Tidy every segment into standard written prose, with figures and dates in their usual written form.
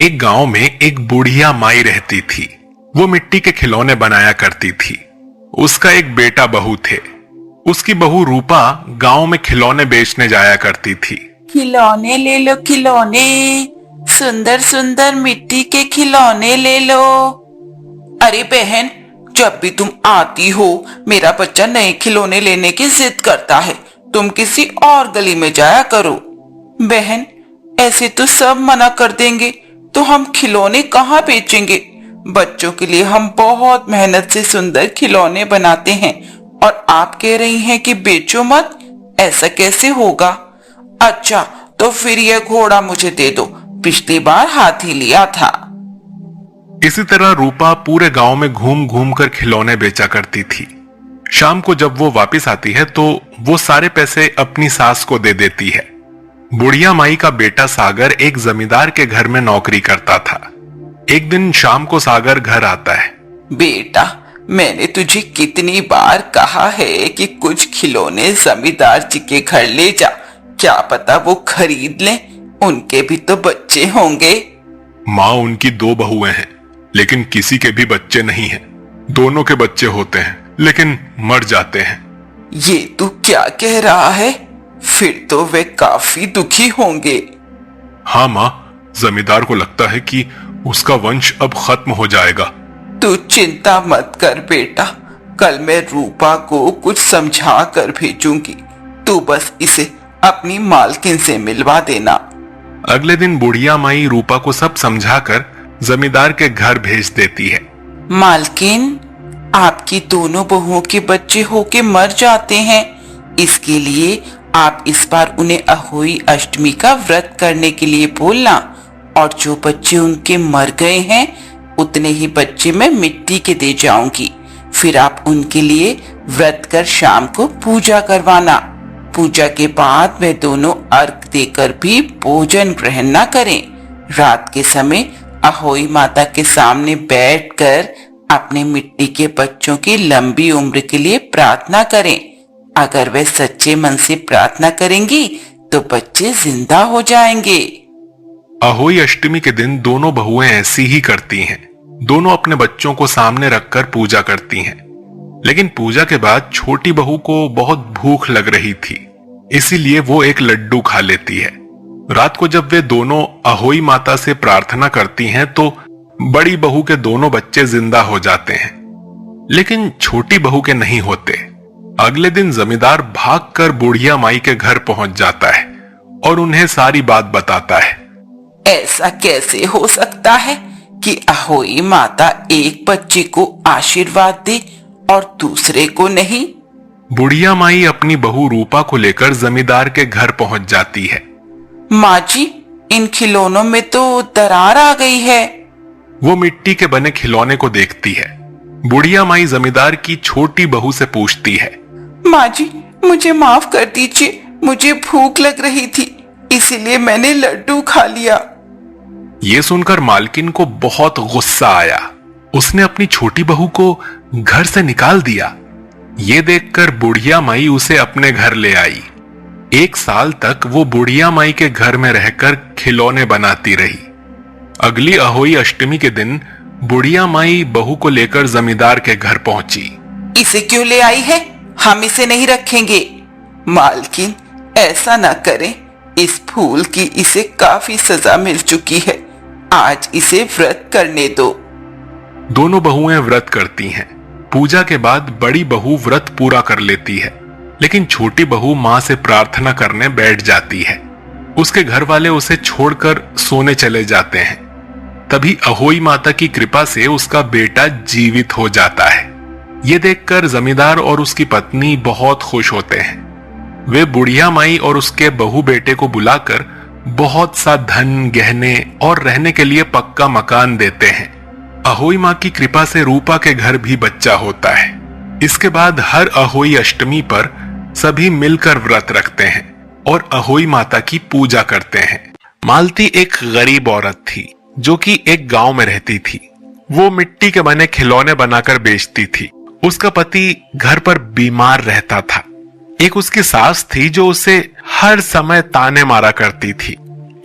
एक गांव में एक बुढ़िया माई रहती थी। वो मिट्टी के खिलौने बनाया करती थी। उसका एक बेटा बहू थे। उसकी बहू रूपा गांव में खिलौने बेचने जाया करती थी। खिलौने ले लो खिलौने, सुंदर सुंदर मिट्टी के खिलौने ले लो। अरे बहन, जब भी तुम आती हो मेरा बच्चा नए खिलौने लेने की जिद करता है। तुम किसी और गली में जाया करो। बहन, ऐसे तो सब मना कर देंगे तो हम खिलौने कहाँ बेचेंगे। बच्चों के लिए हम बहुत मेहनत से सुंदर खिलौने बनाते हैं और आप कह रही हैं कि बेचो मत। ऐसा कैसे होगा? अच्छा, तो फिर यह घोड़ा मुझे दे दो, पिछली बार हाथी लिया था। इसी तरह रूपा पूरे गांव में घूम घूम कर खिलौने बेचा करती थी। शाम को जब वो वापस आती है तो वो सारे पैसे अपनी सास को दे देती है। बुढ़िया माई का बेटा सागर एक जमींदार के घर में नौकरी करता था। एक दिन शाम को सागर घर आता है। बेटा, मैंने तुझे कितनी बार कहा है कि कुछ खिलौने जमींदार जी के घर ले जा। क्या पता वो खरीद लें, उनके भी तो बच्चे होंगे। माँ, उनकी 2 बहुएं हैं, लेकिन किसी के भी बच्चे नहीं हैं। दोनों के बच्चे होते हैं लेकिन मर जाते हैं। ये तू क्या कह रहा है? फिर तो वे काफी दुखी होंगे। हाँ माँ, जमींदार को लगता है कि उसका वंश अब खत्म हो जाएगा। तू चिंता मत कर बेटा, कल मैं रूपा को कुछ समझा कर भेजूंगी। तू बस इसे अपनी मालकिन से मिलवा देना। अगले दिन बुढ़िया माई रूपा को सब समझाकर जमींदार के घर भेज देती है। मालकिन, आपकी दोनों बहुओं के बच्चे होके मर जाते हैं। इसके लिए आप इस बार उन्हें अहोई अष्टमी का व्रत करने के लिए बोलना, और जो बच्चे उनके मर गए हैं उतने ही बच्चे मैं मिट्टी के दे जाऊंगी। फिर आप उनके लिए व्रत कर शाम को पूजा करवाना। पूजा के बाद वे दोनों अर्घ देकर भी भोजन ग्रहण न करें। रात के समय अहोई माता के सामने बैठकर अपने मिट्टी के बच्चों की लंबी उम्र के लिए प्रार्थना करें। अगर वे सच्चे मन से प्रार्थना करेंगी तो बच्चे जिंदा हो जाएंगे। अहोई अष्टमी के दिन दोनों बहुएं ऐसी ही करती हैं। दोनों अपने बच्चों को सामने रखकर पूजा करती हैं। लेकिन पूजा के बाद छोटी बहू को बहुत भूख लग रही थी, इसीलिए वो एक लड्डू खा लेती है। रात को जब वे दोनों अहोई माता से प्रार्थना करती हैं तो बड़ी बहू के दोनों बच्चे जिंदा हो जाते हैं, लेकिन छोटी बहू के नहीं होते। अगले दिन जमींदार भागकर बुढ़िया माई के घर पहुंच जाता है और उन्हें सारी बात बताता है। ऐसा कैसे हो सकता है कि अहोई माता एक बच्चे को आशीर्वाद दे और दूसरे को नहीं? बुढ़िया माई अपनी बहू रूपा को लेकर जमींदार के घर पहुंच जाती है। माँ जी, इन खिलौनों में तो दरार आ गई है। वो मिट्टी के बने खिलौने को देखती है। बुढ़िया माई जमींदार की छोटी बहू से पूछती है, माँ जी, मुझे माफ कर दीजिए, मुझे भूख लग रही थी इसीलिए मैंने लड्डू खा लिया। ये सुनकर मालकिन को बहुत गुस्सा आया। उसने अपनी छोटी बहू को घर से निकाल दिया। ये देखकर बुढ़िया माई उसे अपने घर ले आई। 1 साल तक वो बुढ़िया माई के घर में रहकर खिलौने बनाती रही। अगली अहोई अष्टमी के दिन बुढ़िया माई बहू को लेकर जमींदार के घर पहुंची। इसे क्यों ले आई है? हम इसे नहीं रखेंगे। मालकिन, ऐसा ना करें, इस फूल की इसे काफी सजा मिल चुकी है। आज इसे व्रत करने दो। दोनों बहुएं व्रत करती हैं। पूजा के बाद बड़ी बहू व्रत पूरा कर लेती है, लेकिन छोटी बहू मां से प्रार्थना करने बैठ जाती है। उसके घर वाले उसे छोड़कर सोने चले जाते हैं। तभी अहोई माता की कृपा से उसका बेटा जीवित हो जाता है। ये देखकर जमींदार और उसकी पत्नी बहुत खुश होते हैं। वे बुढ़िया माई और उसके बहू बेटे को बुलाकर बहुत सा धन, गहने और रहने के लिए पक्का मकान देते हैं। अहोई माँ की कृपा से रूपा के घर भी बच्चा होता है। इसके बाद हर अहोई अष्टमी पर सभी मिलकर व्रत रखते हैं और अहोई माता की पूजा करते हैं। मालती एक गरीब औरत थी जो कि एक गांव में रहती थी। वो मिट्टी के बने खिलौने बनाकर बेचती थी। उसका पति घर पर बीमार रहता था। एक उसकी सास थी जो उसे हर समय ताने मारा करती थी।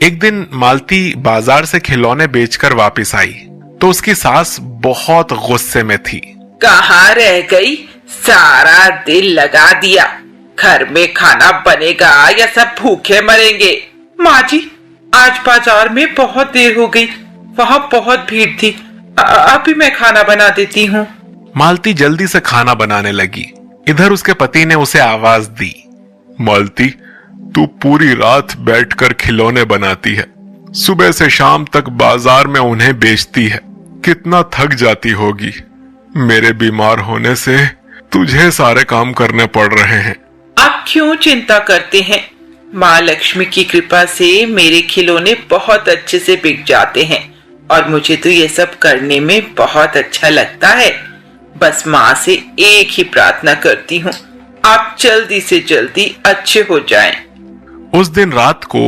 एक दिन मालती बाजार से खिलौने बेचकर वापस आई तो उसकी सास बहुत गुस्से में थी। कहाँ रह गई? सारा दिन लगा दिया, घर में खाना बनेगा या सब भूखे मरेंगे? माँ जी, आज बाजार में बहुत देर हो गई, वहाँ बहुत भीड़ थी, अभी मैं खाना बना देती हूँ। मालती जल्दी से खाना बनाने लगी। इधर उसके पति ने उसे आवाज दी, मालती, तू पूरी रात बैठकर खिलौने बनाती है, सुबह से शाम तक बाजार में उन्हें बेचती है, कितना थक जाती होगी। मेरे बीमार होने से तुझे सारे काम करने पड़ रहे हैं। आप क्यों चिंता करते हैं? माँ लक्ष्मी की कृपा से मेरे खिलौने बहुत अच्छे से बिक जाते हैं और मुझे तो ये सब करने में बहुत अच्छा लगता है। बस माँ से एक ही प्रार्थना करती हूँ, आप जल्दी से जल्दी अच्छे हो जाएं। उस दिन रात को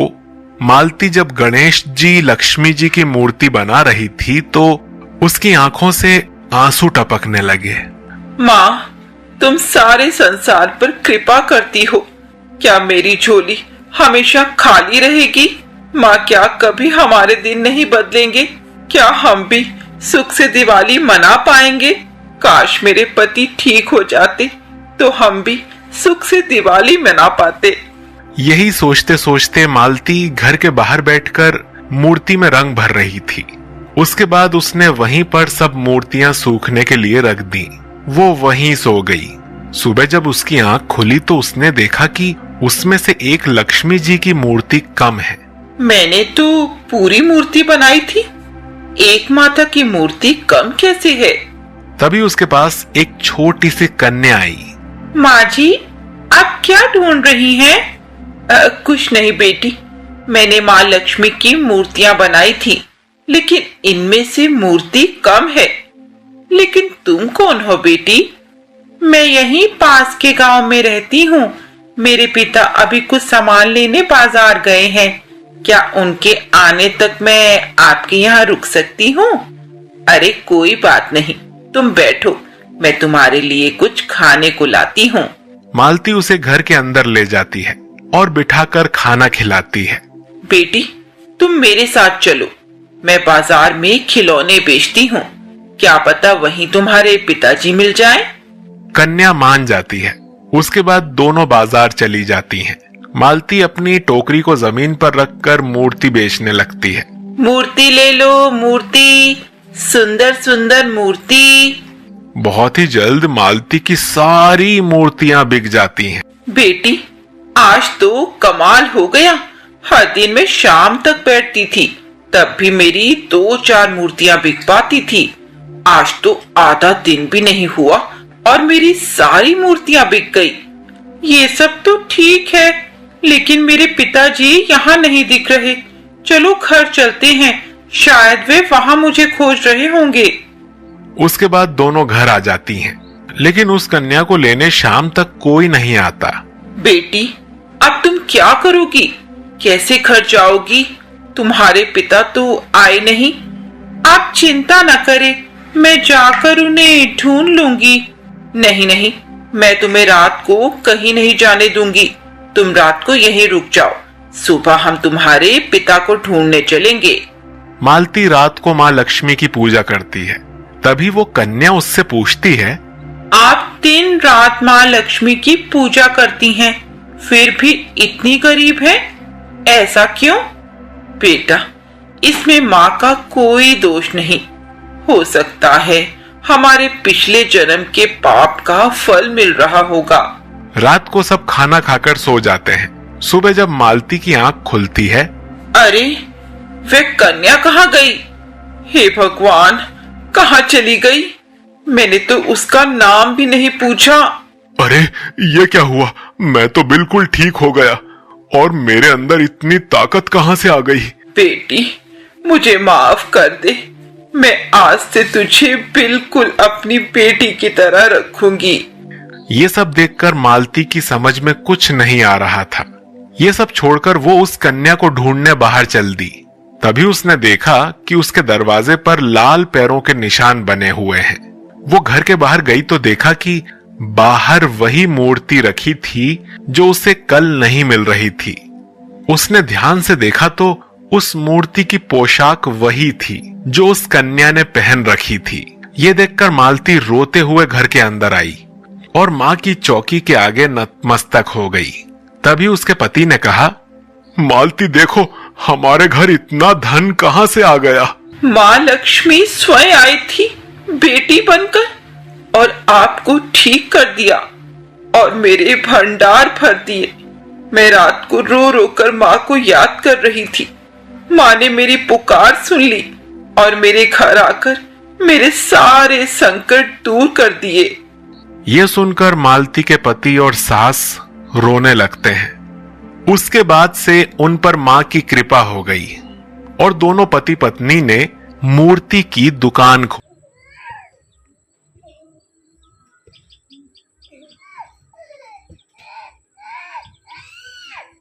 मालती जब गणेश जी लक्ष्मी जी की मूर्ति बना रही थी तो उसकी आंखों से आंसू टपकने लगे। माँ, तुम सारे संसार पर कृपा करती हो, क्या मेरी झोली हमेशा खाली रहेगी? माँ, क्या कभी हमारे दिन नहीं बदलेंगे? क्या हम भी सुख से दिवाली मना पाएंगे? काश मेरे पति ठीक हो जाते तो हम भी सुख से दिवाली मना पाते। यही सोचते सोचते मालती घर के बाहर बैठकर मूर्ति में रंग भर रही थी। उसके बाद उसने वहीं पर सब मूर्तियां सूखने के लिए रख दी। वो वहीं सो गई। सुबह जब उसकी आंख खुली तो उसने देखा कि उसमें से एक लक्ष्मी जी की मूर्ति कम है। मैंने तो पूरी मूर्ति बनाई थी, एक माता की मूर्ति कम कैसे है? तभी उसके पास एक छोटी सी कन्या आई। माँ जी, आप क्या ढूंढ रही हैं? कुछ नहीं बेटी, मैंने माँ लक्ष्मी की मूर्तियां बनाई थी, लेकिन इनमें से मूर्ति कम है। लेकिन तुम कौन हो बेटी? मैं यहीं पास के गांव में रहती हूँ। मेरे पिता अभी कुछ सामान लेने बाजार गए हैं। क्या उनके आने तक मैं आपके यहाँ रुक सकती हूँ? अरे कोई बात नहीं, तुम बैठो, मैं तुम्हारे लिए कुछ खाने को लाती हूँ। मालती उसे घर के अंदर ले जाती है और बिठाकर खाना खिलाती है। बेटी, तुम मेरे साथ चलो, मैं बाजार में खिलौने बेचती हूँ, क्या पता वहीं तुम्हारे पिताजी मिल जाएं? कन्या मान जाती है। उसके बाद दोनों बाजार चली जाती हैं। मालती अपनी टोकरी को जमीन पर रखकर मूर्ति बेचने लगती है। मूर्ति ले लो, मूर्ति, सुंदर सुंदर मूर्ति। बहुत ही जल्द मालती की सारी मूर्तियां बिक जाती हैं। बेटी, आज तो कमाल हो गया। हर दिन मैं शाम तक बैठती थी, तब भी मेरी 2-4 मूर्तियां बिक पाती थी। आज तो आधा दिन भी नहीं हुआ और मेरी सारी मूर्तियां बिक गई। ये सब तो ठीक है, लेकिन मेरे पिताजी यहाँ नहीं दिख रहे। चलो घर चलते हैं, शायद वे वहाँ मुझे खोज रहे होंगे। उसके बाद दोनों घर आ जाती हैं, लेकिन उस कन्या को लेने शाम तक कोई नहीं आता। बेटी, अब तुम क्या करोगी? कैसे घर जाओगी? तुम्हारे पिता तो आए नहीं। आप चिंता न करें, मैं जाकर उन्हें ढूंढ लूंगी। नहीं नहीं, मैं तुम्हें रात को कहीं नहीं जाने दूंगी। तुम रात को यहीं रुक जाओ, सुबह हम तुम्हारे पिता को ढूंढने चलेंगे। मालती रात को माँ लक्ष्मी की पूजा करती है। तभी वो कन्या उससे पूछती है, आप दिन रात माँ लक्ष्मी की पूजा करती हैं, फिर भी इतनी गरीब है, ऐसा क्यों? बेटा, इसमें माँ का कोई दोष नहीं। हो सकता है हमारे पिछले जन्म के पाप का फल मिल रहा होगा। रात को सब खाना खाकर सो जाते हैं। सुबह जब मालती की आंख खुलती है, अरे वह कन्या कहाँ गई? हे भगवान, कहाँ चली गई? मैंने तो उसका नाम भी नहीं पूछा। अरे ये क्या हुआ? मैं तो बिल्कुल ठीक हो गया और मेरे अंदर इतनी ताकत कहाँ से आ गई? बेटी, मुझे माफ कर दे। मैं आज से तुझे बिल्कुल अपनी बेटी की तरह रखूंगी। ये सब देखकर मालती की समझ में कुछ नहीं आ रहा था। ये सब छोड़कर वो उस कन्या को ढूंढने बाहर चल दी। तभी उसने देखा कि उसके दरवाजे पर लाल पैरों के निशान बने हुए हैं। वो घर के बाहर गई तो देखा कि बाहर वही मूर्ति रखी थी जो उसे कल नहीं मिल रही थी। उसने ध्यान से देखा तो उस मूर्ति की पोशाक वही थी जो उस कन्या ने पहन रखी थी। ये देखकर मालती रोते हुए घर के अंदर आई और मां की चौकी के आगे नतमस्तक हो गई। तभी उसके पति ने कहा, मालती देखो, हमारे घर इतना धन कहां से आ गया। माँ लक्ष्मी स्वयं आई थी बेटी बनकर और आपको ठीक कर दिया और मेरे भंडार भर दिए। मैं रात को रो रो कर माँ को याद कर रही थी। माँ ने मेरी पुकार सुन ली और मेरे घर आकर मेरे सारे संकट दूर कर दिए। ये सुनकर मालती के पति और सास रोने लगते हैं। उसके बाद से उन पर मां की कृपा हो गई और दोनों पति पत्नी ने मूर्ति की दुकान खोली।